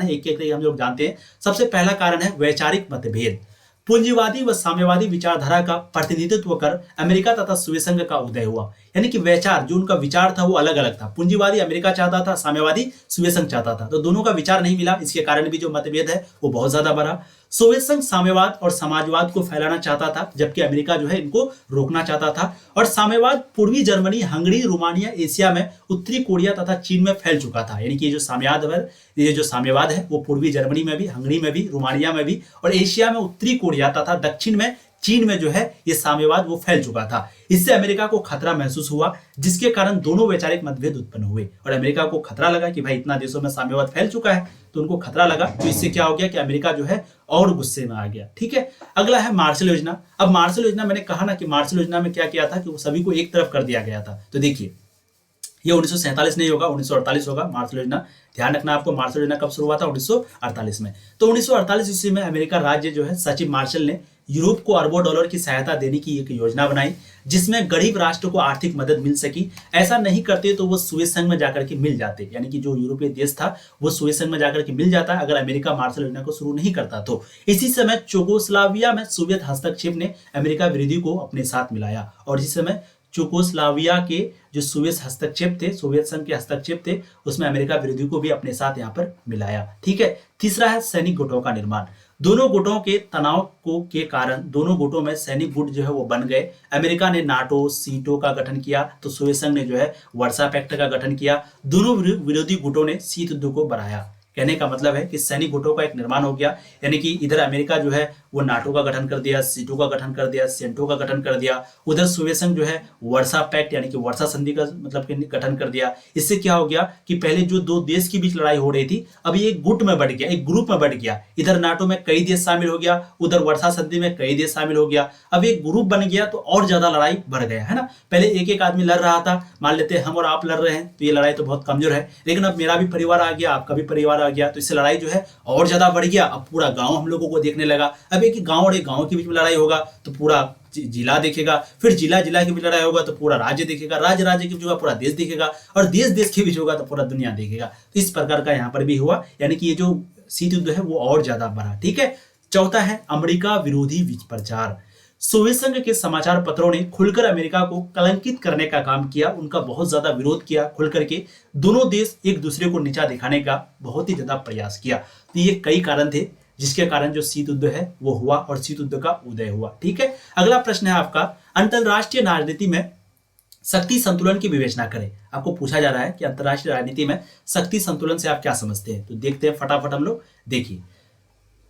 एक एक हम लोग जानते हैं। सबसे पहला कारण है वैचारिक मतभेद। पूंजीवादी व साम्यवादी विचारधारा का प्रतिनिधित्व कर अमेरिका तथा सोवियत संघ का उदय हुआ, यानी कि विचार जो उनका विचार था वो अलग अलग था। पूंजीवादी अमेरिका चाहता था, साम्यवादी सोवियत संघ चाहता था, तो दोनों का विचार नहीं मिला। इसके कारण भी जो मतभेद है वो बहुत ज्यादा बढ़ा। सोवियत संघ साम्यवाद और समाजवाद को फैलाना चाहता था, जबकि अमेरिका जो है इनको रोकना चाहता था। और साम्यवाद पूर्वी जर्मनी, हंगरी, रोमानिया, एशिया में, उत्तरी कोरिया तथा चीन में फैल चुका था। यानी कि ये जो साम्यवाद है वो पूर्वी जर्मनी में भी, हंगरी में भी, रोमानिया में भी और एशिया में उत्तरी कोरिया तथा दक्षिण में चीन में जो है ये साम्यवाद वो फैल चुका था। इससे अमेरिका को खतरा महसूस हुआ, जिसके कारण दोनों वैचारिक मतभेद उत्पन्न हुए। और अमेरिका को खतरा लगा कि भाई इतना देशों में साम्यवाद फैल चुका है, तो उनको खतरा लगा। तो इससे क्या हो गया कि अमेरिका जो है और गुस्से में आ गया। ठीक है, अगला है मार्शल योजना। अब मार्शल योजना, मैंने कहा ना कि मार्शल योजना में क्या किया था कि वो सभी को एक तरफ कर दिया गया था। तो देखिए, ये 1947 नहीं होगा, 1948 होगा। मार्शल योजना, ध्यान रखना आपको, मार्शल योजना कब शुरू हुआ था? 1948 में। तो 1948 ईस्वी में अमेरिका राज्य जो है सचिव मार्शल ने यूरोप को अरबों डॉलर की सहायता देने की एक योजना बनाई, जिसमें गरीब राष्ट्र को आर्थिक मदद मिल सकी। ऐसा नहीं करते तो वो सुएज संघ में जाकर के मिल जाते, यानी कि जो यूरोपीय देश था वो सुएज संघ में जाकर के मिल जाता अगर अमेरिका मार्शल योजना को शुरू नहीं करता तो। इसी समय चुगोस्लाविया में सोवियत हस्तक्षेप ने अमेरिका विरोधी को अपने साथ मिलाया, और इसी समय चुगोस्लाविया के जो सोवियत हस्तक्षेप थे, सोवियत संघ के हस्तक्षेप थे, उसमें अमेरिका विरोधी को भी अपने साथ यहाँ पर मिलाया। ठीक है। तीसरा है सैनिक गुटों का निर्माण। दोनों गुटों के तनाव को के कारण दोनों गुटों में सैनिक गुट जो है वो बन गए। अमेरिका ने नाटो सीटो का गठन किया, तो सोवियत संघ ने जो है वर्सा पैक्ट का गठन किया। दोनों विरोधी गुटों ने शीत युद्ध को बढ़ाया। कहने का मतलब है कि सैनिक गुटों का एक निर्माण हो गया, यानी कि इधर अमेरिका जो है वो नाटो का गठन कर दिया, सीटो का गठन कर दिया, सेंटो का गठन कर दिया। उधर सोवियत संघ जो है वर्सा पैक्ट यानी कि वर्सा संधि का मतलब गठन कर दिया। इससे क्या हो गया कि पहले जो दो देश के बीच लड़ाई हो रही थी, अब ये एक गुट में बढ़ गया, एक ग्रुप में बढ़ गया। इधर नाटो में कई देश शामिल हो गया, उधर वर्सा संधि में कई देश शामिल हो गया। अब एक ग्रुप बन गया तो और ज्यादा लड़ाई बढ़ गया, है ना। पहले एक एक आदमी लड़ रहा था, मान लेते हैं हम और आप लड़ रहे हैं तो ये लड़ाई तो बहुत कमजोर है, लेकिन अब मेरा भी परिवार आ गया, आपका भी परिवार आ गया, तो इससे लड़ाई जो है और ज्यादा बढ़ गया। अब पूरा गांव हम लोगों को देखने लगा। अब एक गांव और एक गांव के बीच में लड़ाई होगा तो पूरा जिला देखेगा, फिर जिला जिला के बीच लड़ाई होगा तो पूरा राज्य देखेगा, राज्य राज्य के बीच होगा पूरा देश देखेगा, और देश देश के बीच होगा तो पूरा दुनिया देखेगा। तो इस प्रकार का यहाँ पर भी हुआ, यानी कि ये जो शीत युद्ध है वो और ज्यादा बढ़ा। ठीक है। चौथा है अमेरिका विरोधी विप्रचार। सोवियत संघ के समाचार पत्रों ने खुलकर अमेरिका को कलंकित करने का काम किया, उनका बहुत ज्यादा विरोध किया खुलकर के। दोनों देश एक दूसरे को नीचा दिखाने का बहुत ही ज्यादा प्रयास किया। तो ये कई कारण थे जिसके कारण जो शीत युद्ध है वो हुआ और शीत युद्ध का उदय हुआ। ठीक है। अगला प्रश्न है आपका, अंतरराष्ट्रीय राजनीति में शक्ति संतुलन की विवेचना करें। आपको पूछा जा रहा है कि अंतरराष्ट्रीय राजनीति में शक्ति संतुलन से आप क्या समझते हैं, तो देखते हैं फटाफट हम लोग। देखिए,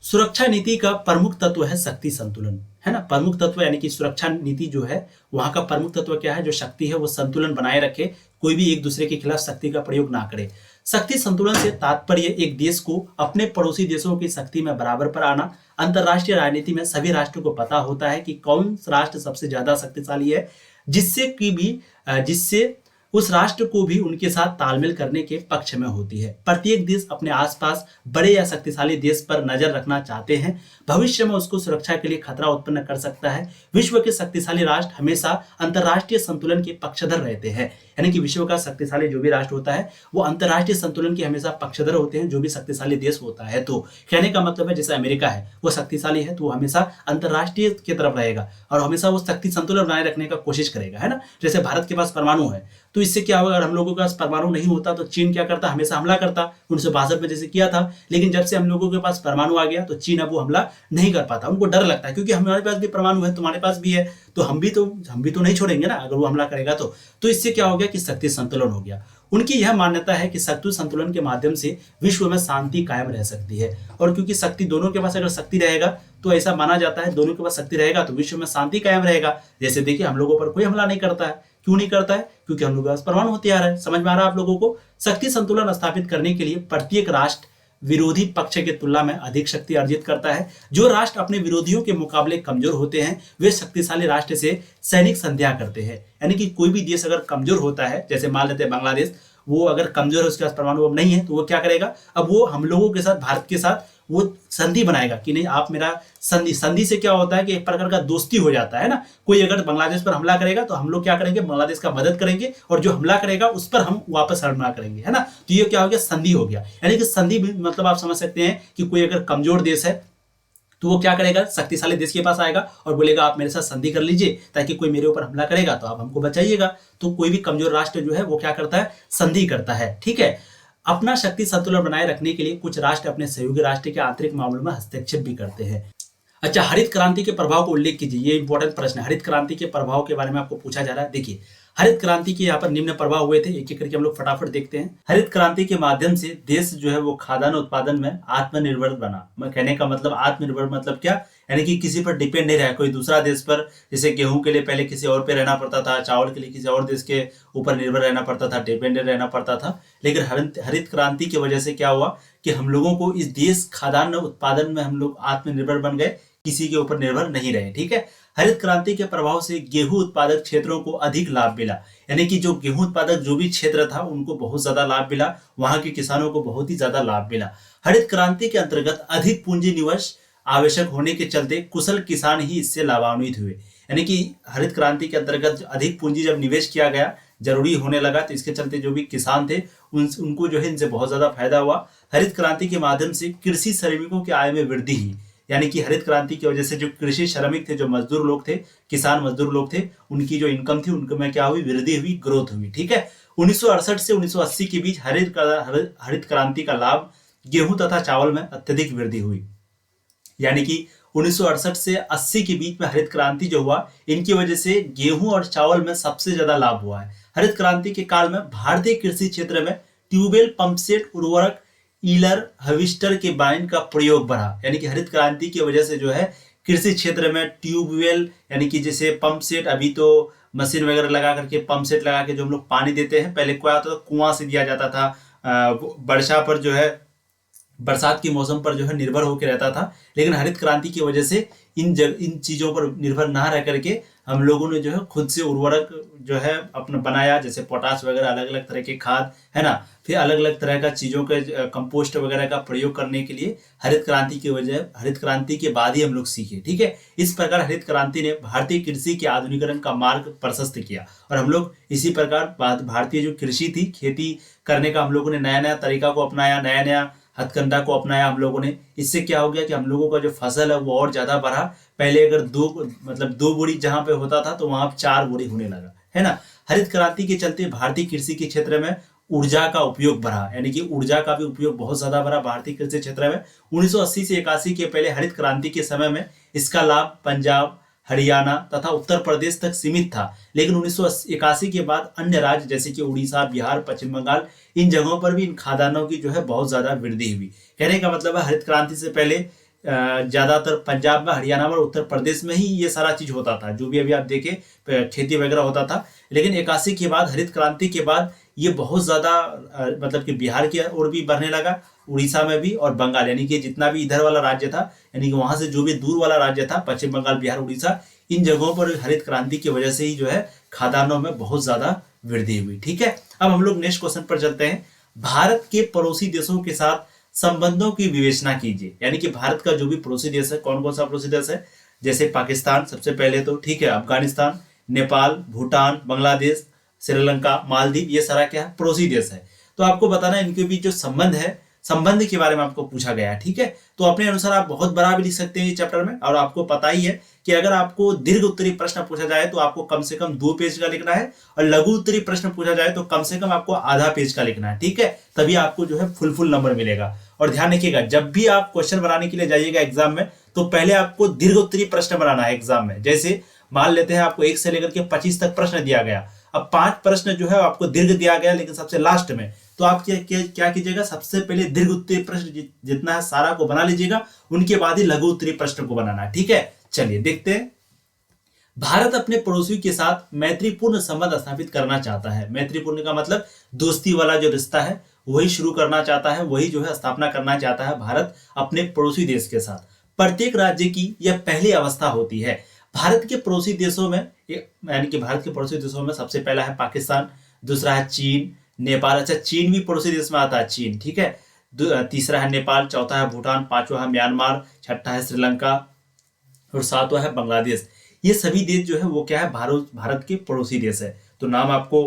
सुरक्षा नीति का प्रमुख तत्व है शक्ति संतुलन, है ना। प्रमुख तत्व यानी कि सुरक्षा नीति जो है वहां का प्रमुख तत्व क्या है? जो शक्ति है वो संतुलन बनाए रखे, कोई भी एक दूसरे के खिलाफ शक्ति का प्रयोग ना करे। शक्ति संतुलन से तात्पर्य एक देश को अपने पड़ोसी देशों की शक्ति में बराबर पर आना। अंतरराष्ट्रीय राजनीति में सभी राष्ट्रों को पता होता है कि कौन राष्ट्र सबसे ज्यादा शक्तिशाली है, जिससे उस राष्ट्र को भी उनके साथ तालमेल करने के पक्ष में होती है। प्रत्येक देश अपने आसपास बड़े या शक्तिशाली देश पर नजर रखना चाहते हैं, भविष्य में उसको सुरक्षा के लिए खतरा उत्पन्न कर सकता है। विश्व के शक्तिशाली राष्ट्र हमेशा अंतरराष्ट्रीय संतुलन के पक्षधर रहते हैं, यानी कि विश्व का शक्तिशाली जो भी राष्ट्र होता है वो अंतरराष्ट्रीय संतुलन के हमेशा पक्षधर होते हैं, जो भी शक्तिशाली देश होता है। तो कहने का मतलब है जैसे अमेरिका है वो शक्तिशाली है तो वो हमेशा अंतरराष्ट्रीय की तरफ रहेगा और हमेशा वो शक्ति संतुलन बनाए रखने का कोशिश करेगा, है ना। जैसे भारत के पास परमाणु है तो इससे क्या होगा, अगर हम लोगों के पास परमाणु नहीं होता तो चीन क्या करता, हमेशा हमला करता, 1962 में जैसे किया था। लेकिन जब से हम लोगों के पास परमाणु आ गया तो चीन अब वो हमला नहीं कर पाता, उनको डर लगता है क्योंकि हमारे पास भी परमाणु है, तुम्हारे पास भी है, तो हम भी तो नहीं छोड़ेंगे ना अगर वो हमला करेगा तो इससे क्या हो गया कि शक्ति संतुलन हो गया। उनकी यह मान्यता है कि शक्ति संतुलन के माध्यम से विश्व में शांति कायम रह सकती है, और क्योंकि शक्ति दोनों के पास अगर शक्ति रहेगा तो ऐसा माना जाता है दोनों के पास शक्ति रहेगा तो विश्व में शांति कायम रहेगा। जैसे देखिए हम लोगों पर कोई हमला नहीं करता है, क्यों नहीं करता है? क्योंकि हम लोगों के पास परमाणु हथियार है। समझ में आ रहा है आप लोगों को? शक्ति संतुलन स्थापित करने के लिए प्रत्येक राष्ट्र विरोधी पक्ष की तुलना में अधिक शक्ति अर्जित करता है। जो राष्ट्र अपने विरोधियों के मुकाबले कमजोर होते हैं वे शक्तिशाली राष्ट्र से सैनिक संध्या करते हैं, यानी कि कोई भी देश अगर कमजोर होता है, जैसे मान लेते हैं बांग्लादेश, वो अगर कमजोर है, उसके पास परमाणु नहीं है, तो वो क्या करेगा, अब वो हम लोगों के साथ, भारत के साथ वो संधि बनाएगा कि नहीं आप मेरा संधि से क्या होता है कि एक प्रकार का दोस्ती हो जाता है ना। कोई अगर बांग्लादेश पर हमला करेगा तो हम लोग क्या करेंगे, बांग्लादेश का मदद करेंगे, और जो हमला करेगा उस पर हम वापस हमला करेंगे, है ना। तो ये क्या हो गया, संधि हो गया। यानी कि संधि मतलब आप समझ सकते हैं कि कोई अगर कमजोर देश है तो वो क्या करेगा, शक्तिशाली देश के पास आएगा और बोलेगा आप मेरे साथ संधि कर लीजिए ताकि कोई मेरे ऊपर हमला करेगा तो आप हमको बचाइएगा। तो कोई भी कमजोर राष्ट्र जो है वो क्या करता है, संधि करता है। ठीक है। अपना शक्ति संतुलन बनाए रखने के लिए कुछ राष्ट्र अपने सहयोगी राष्ट्र के आंतरिक मामलों में हस्तक्षेप भी करते हैं। अच्छा, हरित क्रांति के प्रभाव को उल्लेख कीजिए। ये इंपॉर्टेंट प्रश्न है, हरित क्रांति के प्रभाव के बारे में आपको पूछा जा रहा है। देखिए, हरित क्रांति के यहाँ पर निम्न प्रभाव हुए थे, एक एक करके हम लोग फटाफट देखते हैं। हरित क्रांति के माध्यम से देश जो है वो खाद्यान्न उत्पादन में आत्मनिर्भर बना। मैं कहने का मतलब आत्मनिर्भर मतलब क्या, यानी कि किसी पर डिपेंड नहीं रहा कोई दूसरा देश पर। जैसे गेहूं के लिए पहले किसी और पे रहना पड़ता था, चावल के लिए किसी और देश के ऊपर निर्भर रहना पड़ता था, डिपेंडेंट रहना पड़ता था। लेकिन हरित क्रांति की वजह से क्या हुआ कि हम लोगों को इस देश खाद्यान्न उत्पादन में हम लोग आत्मनिर्भर बन गए, किसी के ऊपर निर्भर नहीं रहे। ठीक है। हरित क्रांति के प्रभाव से गेहूं उत्पादक क्षेत्रों को अधिक लाभ मिला, यानी कि जो गेहूं उत्पादक जो भी क्षेत्र था उनको बहुत ज्यादा लाभ मिला, वहां के किसानों को बहुत ही ज्यादा लाभ मिला। हरित क्रांति के अंतर्गत अधिक पूंजी निवेश आवश्यक होने के चलते कुशल किसान ही इससे लाभान्वित हुए, यानी कि हरित क्रांति के अंतर्गत अधिक पूंजी जब निवेश किया गया, जरूरी होने लगा, तो इसके चलते जो भी किसान थे उनको जो है इनसे बहुत ज्यादा फायदा हुआ। हरित क्रांति के माध्यम से कृषि श्रमिकों की आय में वृद्धि हुई, यानी कि हरित क्रांति की वजह से जो कृषि श्रमिक थे, जो मजदूर लोग थे, किसान मजदूर लोग थे, उनकी जो इनकम थी उनके में क्या हुई, वृद्धि हुई, ग्रोथ हुई। ठीक है, 1968 से 1980 के बीच हरित क्रांति का लाभ गेहूं तथा चावल में अत्यधिक वृद्धि हुई, यानी कि 1968 से 80 के बीच में हरित क्रांति जो हुआ, इनकी वजह से गेहूं और चावल में सबसे ज्यादा लाभ हुआ है। हरित क्रांति के काल में भारतीय कृषि क्षेत्र में ट्यूबवेल, पंपसेट, उर्वरक, ईलर, हार्वेस्टर के बाइन का प्रयोग बढ़ा, यानी कि हरित क्रांति की वजह से जो है कृषि क्षेत्र में ट्यूबवेल, यानी कि जैसे पंप सेट, अभी तो मशीन वगैरह लगा करके पंप सेट लगा के जो हम लोग पानी देते हैं, पहले क्या होता था, कुआं से दिया जाता था, वर्षा पर जो है, बरसात के मौसम पर जो है निर्भर होकर रहता था। लेकिन हरित क्रांति की वजह से इन चीजों पर निर्भर ना रह करके हम लोगों ने जो है खुद से उर्वरक जो है अपना बनाया, जैसे पोटाश वगैरह, अलग अलग तरह के खाद, है ना, फिर अलग अलग तरह का चीजों के कंपोस्ट वगैरह का प्रयोग करने के लिए हरित क्रांति की वजह, हरित क्रांति के बाद ही हम लोग सीखे। ठीक है, इस प्रकार हरित क्रांति ने भारतीय कृषि के आधुनिकीकरण का मार्ग प्रशस्त किया, और हम लोग इसी प्रकार भारतीय जो कृषि थी, खेती करने का हम लोगों ने नया नया तरीका को अपनाया, नया नया हथकंडा को अपनाया हम लोगों ने। इससे क्या हो गया कि हम लोगों का जो फसल है वो और ज्यादा बढ़ा। पहले अगर दो बोरी जहां पे होता था तो वहां 4 बोरी होने लगा, है ना। हरित क्रांति के चलते भारतीय कृषि के क्षेत्र में ऊर्जा का उपयोग बढ़ा, यानी कि ऊर्जा का भी उपयोग बहुत ज्यादा बढ़ा भारतीय कृषि क्षेत्र में। 1980 से 81 के पहले हरित क्रांति के समय में इसका लाभ पंजाब, हरियाणा तथा उत्तर प्रदेश तक सीमित था, लेकिन 1981 के बाद अन्य राज्य जैसे कि उड़ीसा, बिहार, पश्चिम बंगाल, इन जगहों पर भी इन खादानों की जो है बहुत ज्यादा वृद्धि हुई। कहने का मतलब है हरित क्रांति से पहले ज्यादातर पंजाब में, हरियाणा में, उत्तर प्रदेश में ही ये सारा चीज होता था, जो भी अभी आप देखें खेती वगैरह होता था। लेकिन 81 के बाद, हरित क्रांति के बाद ये बहुत ज्यादा मतलब कि बिहार की ओर भी बढ़ने लगा, उड़ीसा में भी, और बंगाल, यानी कि जितना भी इधर वाला राज्य था, यानी कि वहां से जो भी दूर वाला राज्य था, पश्चिम बंगाल, बिहार, उड़ीसा, इन जगहों पर हरित क्रांति की वजह से ही जो है खादानों में बहुत ज्यादा वृद्धि हुई। ठीक है, अब हम लोग नेक्स्ट क्वेश्चन पर चलते हैं। भारत के पड़ोसी देशों के साथ संबंधों की विवेचना कीजिए, यानी कि भारत का जो भी पड़ोसी देश है, कौन कौन सा पड़ोसी देश है, जैसे पाकिस्तान सबसे पहले तो, ठीक है, अफगानिस्तान, नेपाल, भूटान, बांग्लादेश, श्रीलंका, मालदीव, ये सारा क्या है, पड़ोसी देश है। तो आपको बताना इनके बीच जो संबंध है, संबंध के बारे में आपको पूछा गया है। ठीक है, तो अपने अनुसार आप बहुत बड़ा भी लिख सकते हैं इस चैप्टर में, और आपको पता ही है कि अगर आपको दीर्घ उत्तरीय प्रश्न पूछा जाए तो आपको कम से कम 2 पेज का लिखना है, और लघु उत्तरीय प्रश्न पूछा जाए तो कम से कम आपको आधा पेज का लिखना है। ठीक है, तभी आपको जो है फुल नंबर मिलेगा। और ध्यान रखिएगा, जब भी आप क्वेश्चन बनाने के लिए जाइएगा एग्जाम में, तो पहले आपको दीर्घ उत्तरीय प्रश्न बनाना है एग्जाम में। जैसे मान लेते हैं आपको 1 से लेकर के 25 तक प्रश्न दिया गया, अब 5 प्रश्न जो है आपको दीर्घ दिया गया लेकिन सबसे लास्ट में, तो आप क्या कीजिएगा, सबसे पहले दीर्घ उत्तरीय प्रश्न जितना है सारा को बना लीजिएगा, उनके बाद ही लघु उत्तरीय प्रश्न को बनाना है। ठीक है, चलिए देखते हैं। भारत अपने पड़ोसियों के साथ मैत्रीपूर्ण संबंध स्थापित करना चाहता है। मैत्रीपूर्ण का मतलब दोस्ती वाला जो रिश्ता है वही शुरू करना चाहता है, वही जो है स्थापना करना चाहता है भारत अपने पड़ोसी देश के साथ। प्रत्येक राज्य की यह पहली अवस्था होती है। भारत के पड़ोसी देशों में, यानी कि भारत के पड़ोसी देशों में सबसे पहला है पाकिस्तान, दूसरा है चीन, नेपाल, अच्छा चीन भी पड़ोसी देश में आता है, चीन, ठीक है, तीसरा है नेपाल, चौथा है भूटान, पांचवा है म्यांमार, छठा है श्रीलंका, और सातवां है बांग्लादेश। ये सभी देश जो है वो क्या है, भारत के पड़ोसी देश है। तो नाम आपको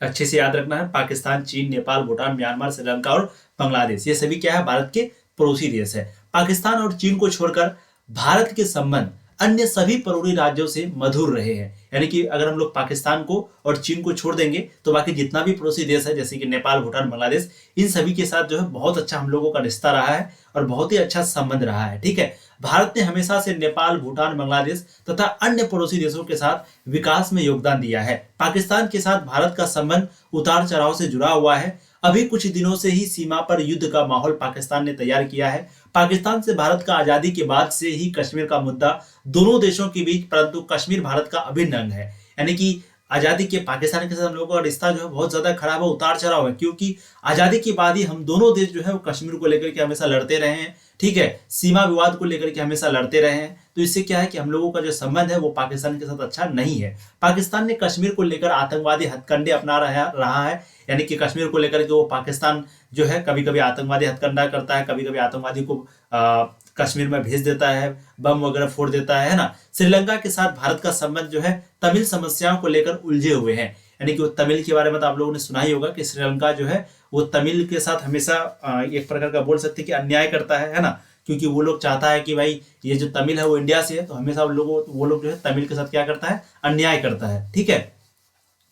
अच्छे से याद रखना है, पाकिस्तान, चीन, नेपाल, भूटान, म्यांमार, श्रीलंका और बांग्लादेश, ये सभी क्या है, भारत के पड़ोसी देश है। पाकिस्तान और चीन को छोड़कर भारत के संबंध अन्य सभी पड़ोसी राज्यों से मधुर रहे हैं। यानी कि अगर हम लोग पाकिस्तान को और चीन को छोड़ देंगे तो बाकी जितना भी पड़ोसी देश है, जैसे कि नेपाल, भूटान, बांग्लादेश, इन सभी के साथ जो है बहुत अच्छा हम लोगों का रिश्ता रहा है और बहुत ही अच्छा संबंध रहा है। ठीक है, भारत ने हमेशा से नेपाल, भूटान, बांग्लादेश तथा अन्य पड़ोसी देशों के साथ विकास में योगदान दिया है। पाकिस्तान के साथ भारत का संबंध उतार चढ़ाव से जुड़ा हुआ है। अभी कुछ दिनों से ही सीमा पर युद्ध का माहौल पाकिस्तान ने तैयार किया है। पाकिस्तान से भारत का आजादी के बाद से ही कश्मीर का मुद्दा दोनों देशों के बीच, परंतु कश्मीर भारत का अभिन्न अंग है। यानी कि आजादी के पाकिस्तान के साथ हम लोगों का रिश्ता जो है बहुत ज्यादा खराब है, उतार चढ़ाव है, क्योंकि आजादी के बाद ही हम दोनों देश जो है वो कश्मीर को लेकर के हमेशा लड़ते रहे हैं। ठीक है, सीमा विवाद को लेकर के हमेशा लड़ते रहे हैं। तो इससे क्या है कि हम लोगों का जो संबंध है वो पाकिस्तान के साथ अच्छा नहीं है। पाकिस्तान ने कश्मीर को लेकर आतंकवादी हथकंडे अपना रहा है, यानी कि कश्मीर को लेकर के वो पाकिस्तान जो है कभी कभी आतंकवादी हथकंडा करता है, कभी कभी आतंकवादी को कश्मीर में भेज देता है, बम वगैरह फोड़ देता है ना। श्रीलंका के साथ भारत का संबंध जो है तमिल समस्याओं को लेकर उलझे हुए हैं, यानी कि वो तमिल के बारे में तो आप लोगों ने सुना ही होगा कि श्रीलंका जो है वो तमिल के साथ हमेशा एक प्रकार का बोल सकते हैं कि अन्याय करता है ना, क्योंकि वो लोग चाहता है कि भाई ये जो तमिल है वो इंडिया से है, तो हमेशा वो लोग जो है तमिल के साथ क्या करता है, अन्याय करता है। ठीक है,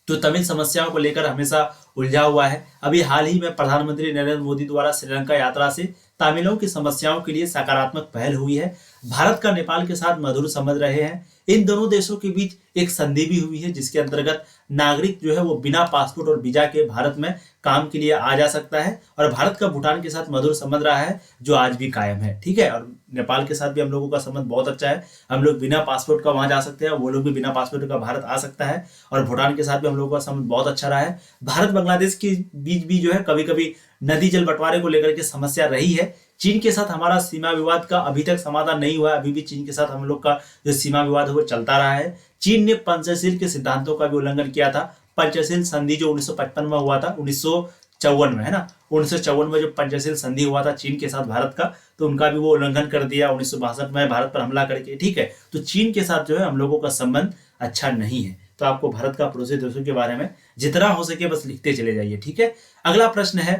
तो तमिल समस्याओं को लेकर हमेशा उलझा हुआ है। अभी हाल ही में प्रधानमंत्री नरेंद्र मोदी द्वारा श्रीलंका यात्रा से तमिलों की समस्याओं के लिए सकारात्मक पहल हुई है। भारत का नेपाल के साथ मधुर संबंध रहे हैं। इन दोनों देशों के बीच एक संधि भी हुई है जिसके अंतर्गत नागरिक जो है वो बिना पासपोर्ट और वीजा के भारत में काम के लिए आ जा सकता है, और भारत का भूटान के साथ मधुर संबंध रहा है जो आज भी कायम है। ठीक है, और नेपाल के साथ भी हम लोगों का संबंध बहुत अच्छा है, हम लोग बिना पासपोर्ट का वहां जा सकते हैं, वो लोग भी बिना पासपोर्ट का भारत आ सकता है, और भूटान के साथ भी हम लोगों का संबंध बहुत अच्छा रहा है। भारत बांग्लादेश के बीच भी जो है कभी कभी नदी जल बंटवारे को लेकर के समस्या रही है। चीन के साथ हमारा सीमा विवाद का अभी तक समाधान नहीं हुआ है, अभी भी चीन के साथ हम लोग का जो सीमा विवाद है वो चलता रहा है। चीन ने पंचशील के सिद्धांतों का भी उल्लंघन किया था। पंचशील संधि जो 1955 में हुआ था, 1954 में है ना, 1954 में जो पंचशील संधि हुआ था चीन के साथ भारत का, तो उनका भी वो उल्लंघन कर दिया 1962 में भारत पर हमला करके। ठीक है, तो चीन के साथ जो है हम लोगों का संबंध अच्छा नहीं है। तो आपको भारत का पड़ोसी देशों के बारे में जितना हो सके बस लिखते चले जाइए। ठीक है, अगला प्रश्न है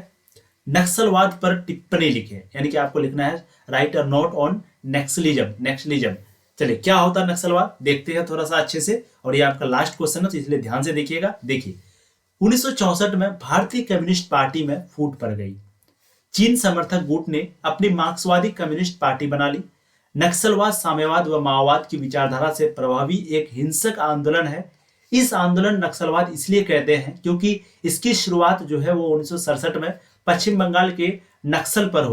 नक्सलवाद पर टिप्पणी लिखे, यानी कि आपको लिखना है right a note on Naxalism. चलिए, क्या होता है नक्सलवाद, देखते हैं थोड़ा सा अच्छे से, और ये आपका लास्ट क्वेश्चन है तो इसलिए ध्यान से देखिएगा। देखिए, 1964 में भारतीय कम्युनिस्ट पार्टी में फूट पड़ गई। चीन समर्थक गुट ने अपनी मार्क्सवादी कम्युनिस्ट पार्टी बना ली। नक्सलवाद साम्यवाद व माओवाद की विचारधारा से प्रभावी एक हिंसक आंदोलन है। इस आंदोलन नक्सलवाद इसलिए कहते हैं क्योंकि इसकी शुरुआत जो है वो 1967 में पश्चिम बंगाल के नक्सलवाद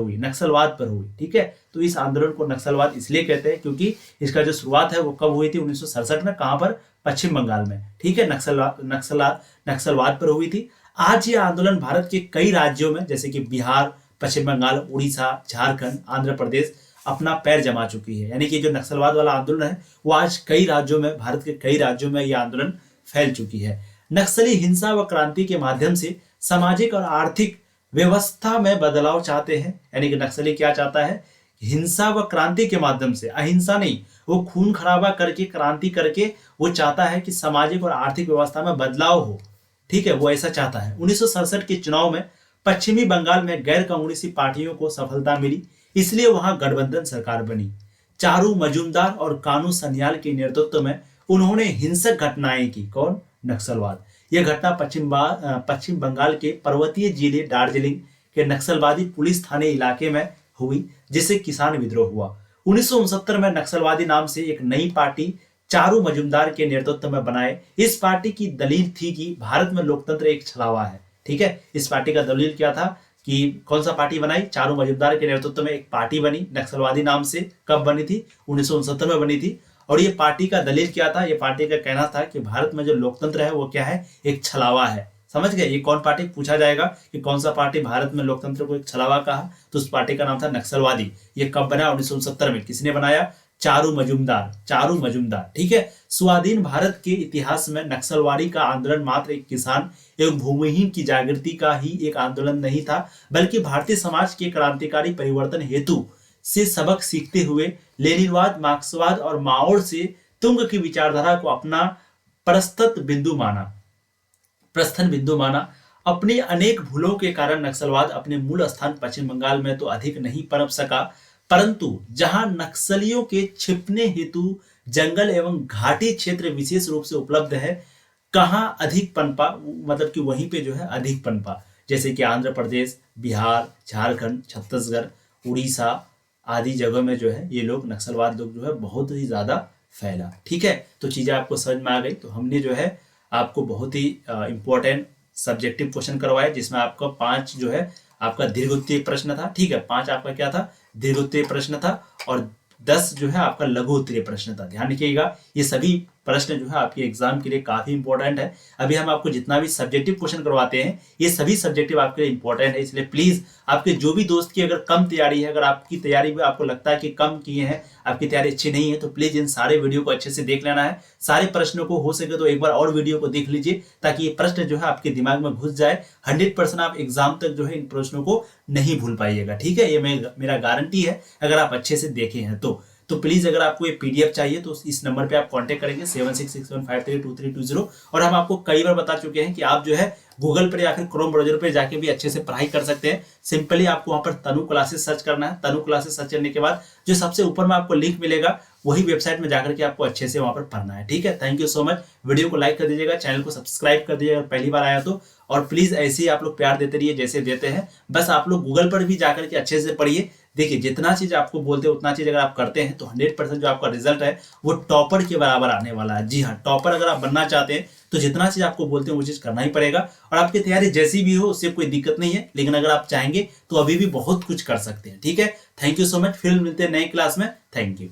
पर हुई। ठीक है, तो इस आंदोलन को नक्सलवाद इसलिए कहते हैं क्योंकि इसका जो शुरुआत है वो कब हुई थी, 1967 में, कहां पर, पश्चिम बंगाल में। ठीक है, नक्सलवाद पर हुई थी। आज ये आंदोलन भारत के कई राज्यों में जैसे कि बिहार, पश्चिम बंगाल, उड़ीसा, झारखंड, आंध्र प्रदेश अपना पैर जमा चुकी है, यानी कि जो नक्सलवाद वाला आंदोलन है वो आज कई राज्यों में, भारत के कई राज्यों में यह आंदोलन फैल चुकी है। नक्सली हिंसा व क्रांति के माध्यम से सामाजिक और आर्थिक व्यवस्था में बदलाव चाहते हैं, यानी कि नक्सली क्या चाहता है, हिंसा व क्रांति के माध्यम से, अहिंसा नहीं, वो खून खराबा करके, क्रांति करके वो चाहता है कि सामाजिक और आर्थिक व्यवस्था में बदलाव हो। ठीक है, वो ऐसा चाहता है। 1967 के चुनाव में पश्चिमी बंगाल में गैर कम्युनिस्टी पार्टियों को सफलता मिली, इसलिए वहां गठबंधन सरकार बनी। चारू मजूमदार और कानू सन्याल के नेतृत्व में उन्होंने हिंसक घटनाएं की। कौन, नक्सलवाद। यह घटना पश्चिम बंगाल के पर्वतीय जिले दार्जिलिंग के नक्सलवादी पुलिस थाने इलाके में हुई, जिससे किसान विद्रोह हुआ। 1969 में नक्सलवादी नाम से एक नई पार्टी चारू मजूमदार के नेतृत्व में बनाए। इस पार्टी की दलील थी कि भारत में लोकतंत्र एक छलावा है। ठीक है, इस पार्टी का दलील क्या था कि कौन सा पार्टी बनाई, चारू मजूमदार के नेतृत्व में एक पार्टी बनी नक्सलवादी नाम से। कब बनी थी, 1969 में बनी थी। और ये पार्टी का दलील क्या था, ये पार्टी का कहना था कि भारत में जो लोकतंत्र है वो क्या है, एक छलावा है। समझ गए, ये कौन पार्टी, पूछा जाएगा कि कौन सा पार्टी भारत में लोकतंत्र को एक छलावा कहा, तो उस पार्टी का नाम था नक्सलवादी। ये कब बना, 1969 में। किसने बनाया, चारू मजूमदार। ठीक है, स्वाधीन भारत के इतिहास में नक्सलवादी का आंदोलन मात्र एक किसान एवं भूमिहीन की जागृति का ही एक आंदोलन नहीं था, बल्कि भारतीय समाज के क्रांतिकारी परिवर्तन हेतु से सबक सीखते हुए लेनिनवाद, मार्क्सवाद और माओ से तुंग की विचारधारा को अपना प्रस्थन बिंदु माना। अपनी अनेक भूलों के कारण नक्सलवाद अपने मूल स्थान पश्चिम बंगाल में तो अधिक नहीं पनप सका, परंतु जहां नक्सलियों के छिपने हेतु जंगल एवं घाटी क्षेत्र विशेष रूप से उपलब्ध है, कहां अधिक पनपा, मतलब कि वहीं पे जो है अधिक पनपा, जैसे कि आंध्र प्रदेश, बिहार, झारखंड, छत्तीसगढ़, उड़ीसा आदि जगह में जो है ये लोग नक्सलवाद लोग जो है बहुत ही ज्यादा फैला। ठीक है, तो चीजें आपको समझ में आ गई। तो हमने जो है आपको बहुत ही इंपॉर्टेंट सब्जेक्टिव क्वेश्चन करवाया, जिसमें आपका 5 जो है आपका दीर्घोत्तरीय प्रश्न था। ठीक है, 5 आपका क्या था, दीर्घोत्तरीय प्रश्न था, और 10 जो है आपका लघु उत्तरीय प्रश्न था। ध्यान रखिएगा, ये सभी प्रश्न जो है आपके एग्जाम के लिए काफी इंपॉर्टेंट है। अभी हम आपको जितना भी सब्जेक्टिव क्वेश्चन करवाते हैं ये सभी सब्जेक्टिव आपके लिए इंपॉर्टेंट है, इसलिए प्लीज आपके जो भी दोस्त की अगर कम तैयारी है, अगर आपकी तैयारी भी आपको लगता है कि कम किए हैं, आपकी तैयारी अच्छी नहीं है, तो प्लीज इन सारे वीडियो को अच्छे से देख लेना है। सारे प्रश्नों को हो सके तो एक बार और वीडियो को देख लीजिए ताकि ये प्रश्न जो है आपके दिमाग में घुस जाए। 100% आप एग्जाम तक जो है इन प्रश्नों को नहीं भूल पाइएगा, ठीक है, ये मेरा गारंटी है अगर आप अच्छे से देखे हैं तो प्लीज अगर आपको ये पीडीएफ चाहिए तो इस नंबर पे आप कांटेक्ट करेंगे 7661532320। और हम आपको कई बार बता चुके हैं कि आप जो है गूगल पर या फिर क्रोम ब्राउजर पे जाके भी अच्छे से पढ़ाई कर सकते हैं। सिंपली आपको वहां पर तनु क्लासेस सर्च करना है। तनु क्लासेस सर्च करने के बाद जो सबसे ऊपर में आपको लिंक मिलेगा वही वेबसाइट में जाकर के आपको अच्छे से वहां पर पढ़ना है, ठीक है। Thank you so much. Video को लाइक कर दीजिएगा, चैनल को सब्सक्राइब कर दीजिएगा अगर पहली बार आया तो, और प्लीज ऐसे ही आप लोग प्यार देते रहिए जैसे देते हैं। बस आप लोग गूगल पर भी जाकर के अच्छे से पढ़िए। देखिए जितना चीज आपको बोलते हैं उतना चीज अगर आप करते हैं तो 100% जो आपका रिजल्ट है वो टॉपर के बराबर आने वाला है। जी हाँ, टॉपर अगर आप बनना चाहते हैं तो जितना चीज आपको बोलते हैं वो चीज करना ही पड़ेगा। और आपकी तैयारी जैसी भी हो उससे कोई दिक्कत नहीं है, लेकिन अगर आप चाहेंगे तो अभी भी बहुत कुछ कर सकते हैं, ठीक है। Thank you so much. फिर मिलते हैं नई क्लास में। Thank you.